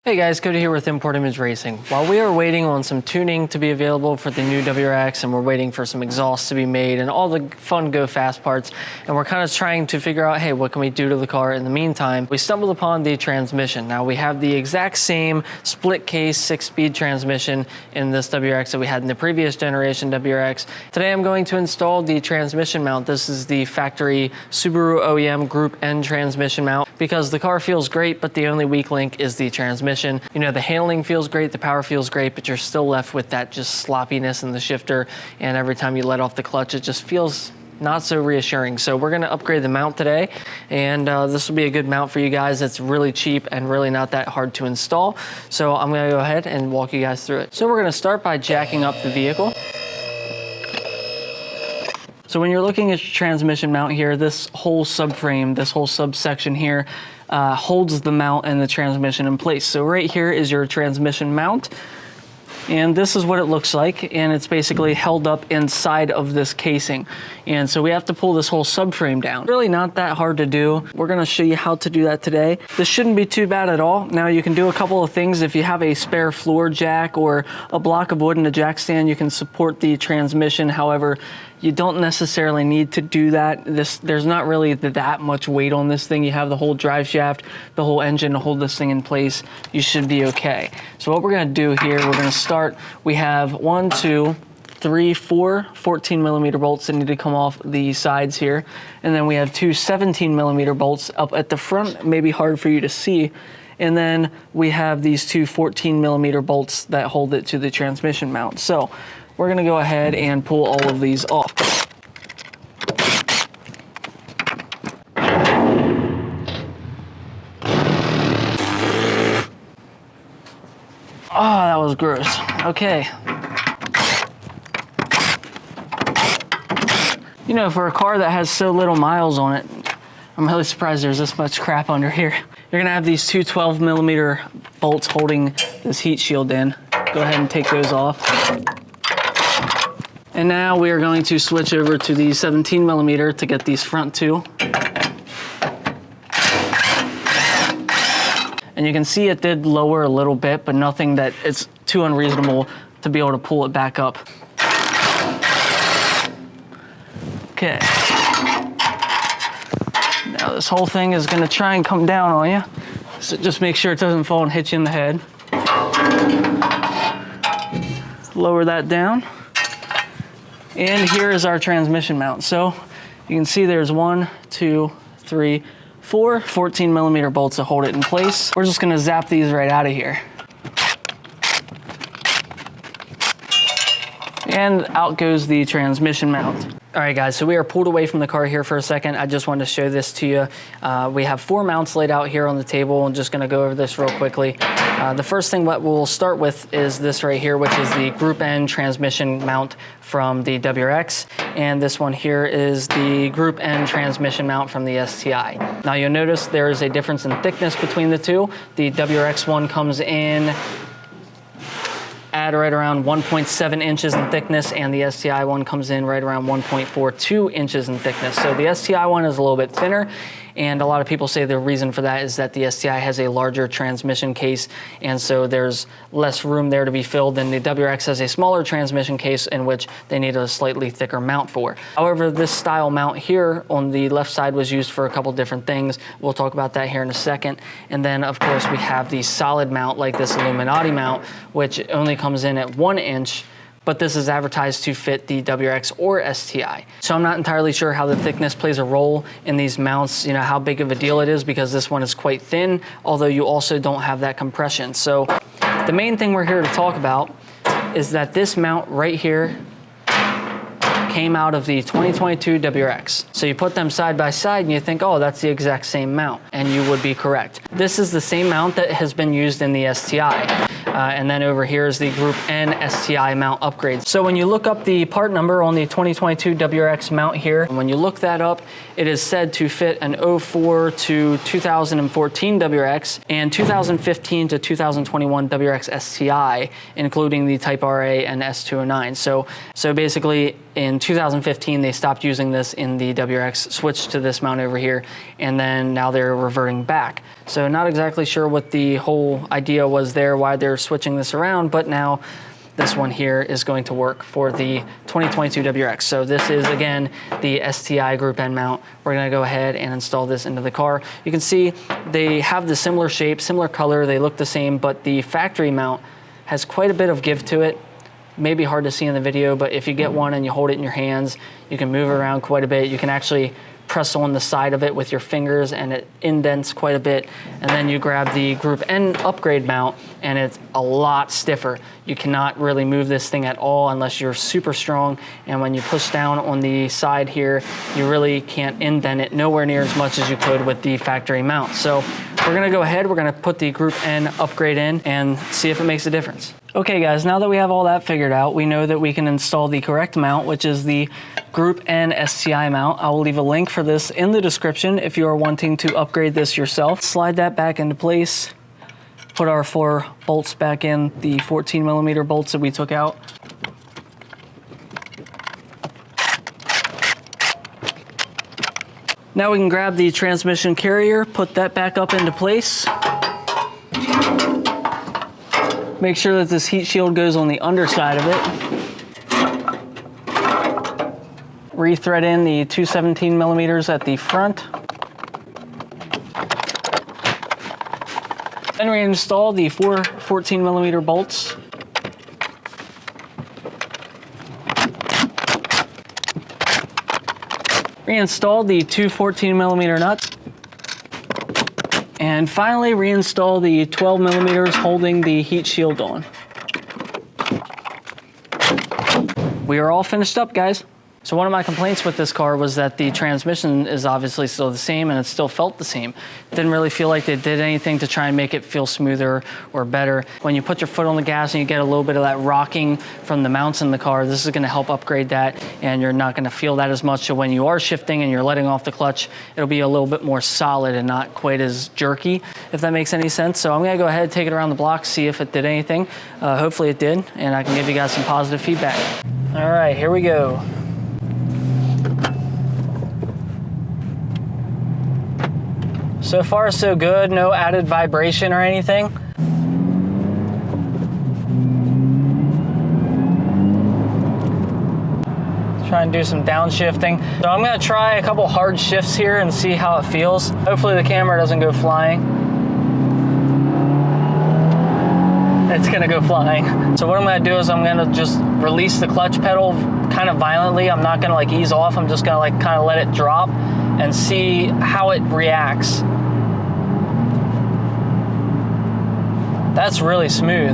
Hey guys, Cody here with Import Image Racing. While we are waiting on some tuning to be available for the new WRX and we're waiting for some exhausts to be made and all the fun go fast parts, and we're kind of trying to figure out, hey, what can we do to the car in the meantime, we stumbled upon the transmission. Now we have the exact same split case 6-speed transmission in this WRX that we had in the previous generation WRX. Today I'm going to install the transmission mount. This is the factory Subaru OEM Group N transmission mount because the car feels great, but the only weak link is the transmission. You know, the handling feels great, the power feels great, but you're still left with that just sloppiness in the shifter, and every time you let off the clutch, it just feels not so reassuring. So we're gonna upgrade the mount today, and this will be a good mount for you guys. It's really cheap and really not that hard to install. So I'm gonna go ahead and walk you guys through it. So we're gonna start by jacking up the vehicle. So when you're looking at your transmission mount here, this whole subframe, this whole subsection here, holds the mount and the transmission in place. So right here is your transmission mount, and this is what it looks like, and it's basically held up inside of this casing. And so we have to pull this whole subframe down. Really not that hard to do. We're gonna show you how to do that today. This shouldn't be too bad at all. Now you can do a couple of things. If you have a spare floor jack or a block of wood and a jack stand, you can support the transmission. However, you don't necessarily need to do that. There's not really that much weight on this thing. You have the whole drive shaft, the whole engine to hold this thing in place. You should be okay. So what we're gonna do here, we're gonna start, we have 1, 2, 3, 4 14mm bolts that need to come off the sides here. And then we have 2 17mm bolts up at the front, maybe hard for you to see. And then we have these 2 14mm bolts that hold it to the transmission mount. So we're gonna go ahead and pull all of these off. Oh, that was gross. Okay. You know, for a car that has so little miles on it, I'm really surprised there's this much crap under here. You're gonna have these 2 12mm bolts holding this heat shield in. Go ahead and take those off. And now we are going to switch over to the 17mm to get these front 2. And you can see it did lower a little bit, but nothing that it's too unreasonable to be able to pull it back up. Okay. Now this whole thing is gonna try and come down on you. So just make sure it doesn't fall and hit you in the head. Lower that down. And here is our transmission mount. So you can see there's 1, 2, 3, 4 14mm bolts to hold it in place. We're just gonna zap these right out of here. And out goes the transmission mount. All right guys, so we are pulled away from the car here for a second. I just wanted to show this to you. We have 4 mounts laid out here on the table. I'm just gonna go over this real quickly. The first thing what we'll start with is this right here, which is the Group N transmission mount from the WRX. And this one here is the Group N transmission mount from the STI. Now you'll notice there is a difference in thickness between the two. The WRX one comes in at right around 1.7 inches in thickness, and the STI one comes in right around 1.42 inches in thickness. So the STI one is a little bit thinner, and a lot of people say the reason for that is that the STI has a larger transmission case, and so there's less room there to be filled, and the WRX has a smaller transmission case in which they need a slightly thicker mount for. However, this style mount here on the left side was used for a couple different things. We'll talk about that here in a second. And then of course we have the solid mount like this Illuminati mount, which only comes in at 1 inch, but this is advertised to fit the WRX or STI. So I'm not entirely sure how the thickness plays a role in these mounts, you know, how big of a deal it is, because this one is quite thin, although you also don't have that compression. So the main thing we're here to talk about is that this mount right here came out of the 2022 WRX. So you put them side by side and you think, oh, that's the exact same mount, and you would be correct. This is the same mount that has been used in the STI. And then over here is the Group N STI mount upgrades. So when you look up the part number on the 2022 WRX mount here, when you look that up, it is said to fit an 04 to 2014 WRX and 2015 to 2021 WRX STI, including the Type RA and S209. So basically, in 2015, they stopped using this in the WRX, switched to this mount over here, and then now they're reverting back. So not exactly sure what the whole idea was there, why they're switching this around, but now this one here is going to work for the 2022 WRX. So this is, again, the STI Group N mount. We're gonna go ahead and install this into the car. You can see they have the similar shape, similar color, they look the same, but the factory mount has quite a bit of give to it. Maybe hard to see in the video, but if you get one and you hold it in your hands, you can move it around quite a bit. You can actually press on the side of it with your fingers and it indents quite a bit. And then you grab the Group N upgrade mount and it's a lot stiffer. You cannot really move this thing at all unless you're super strong. And when you push down on the side here, you really can't indent it nowhere near as much as you could with the factory mount. So we're gonna go ahead, we're gonna put the Group N upgrade in and see if it makes a difference. Okay guys, now that we have all that figured out, we know that we can install the correct mount, which is the Group N STI mount. I will leave a link for this in the description if you are wanting to upgrade this yourself. Slide that back into place, put our 4 bolts back in, the 14mm bolts that we took out. Now we can grab the transmission carrier, put that back up into place. Make sure that this heat shield goes on the underside of it. Rethread in the 2 17mm at the front. Then reinstall the 4 14mm bolts. Reinstall the 2 14mm nuts. And finally reinstall the 12mm holding the heat shield on. We are all finished up, guys. So one of my complaints with this car was that the transmission is obviously still the same and it still felt the same. Didn't really feel like they did anything to try and make it feel smoother or better. When you put your foot on the gas and you get a little bit of that rocking from the mounts in the car, this is gonna help upgrade that and you're not gonna feel that as much. So when you are shifting and you're letting off the clutch, it'll be a little bit more solid and not quite as jerky, if that makes any sense. So I'm gonna go ahead, take it around the block, see if it did anything. Hopefully it did, and I can give you guys some positive feedback. All right, here we go. So far, so good. No added vibration or anything. Try and do some downshifting. So I'm gonna try a couple hard shifts here and see how it feels. Hopefully the camera doesn't go flying. It's gonna go flying. So what I'm gonna do is I'm gonna just release the clutch pedal kind of violently. I'm not gonna like ease off. I'm just gonna like kind of let it drop and see how it reacts. That's really smooth.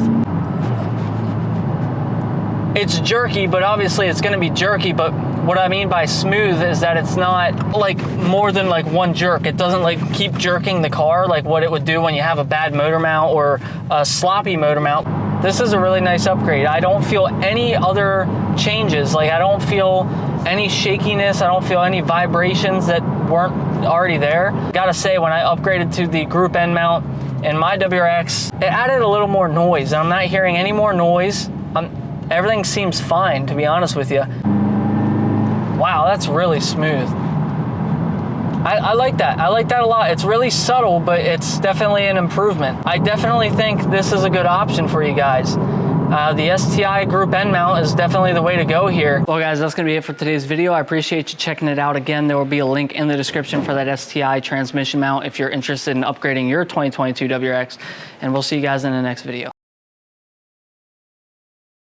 It's jerky, but obviously it's gonna be jerky, but what I mean by smooth is that it's not like more than like one jerk. It doesn't like keep jerking the car like what it would do when you have a bad motor mount or a sloppy motor mount. This is a really nice upgrade. I don't feel any other changes. Like I don't feel any shakiness. I don't feel any vibrations that weren't already there. Gotta say, when I upgraded to the Group N mount in my WRX, it added a little more noise. I'm not hearing any more noise. Everything seems fine, to be honest with you. Wow, that's really smooth. I like that. I like that a lot. It's really subtle, but it's definitely an improvement. I definitely think this is a good option for you guys. The STI Group N mount is definitely the way to go here. Well guys, that's gonna be it for today's video. I appreciate you checking it out. Again, there will be a link in the description for that STI transmission mount if you're interested in upgrading your 2022 WRX, and we'll see you guys in the next video.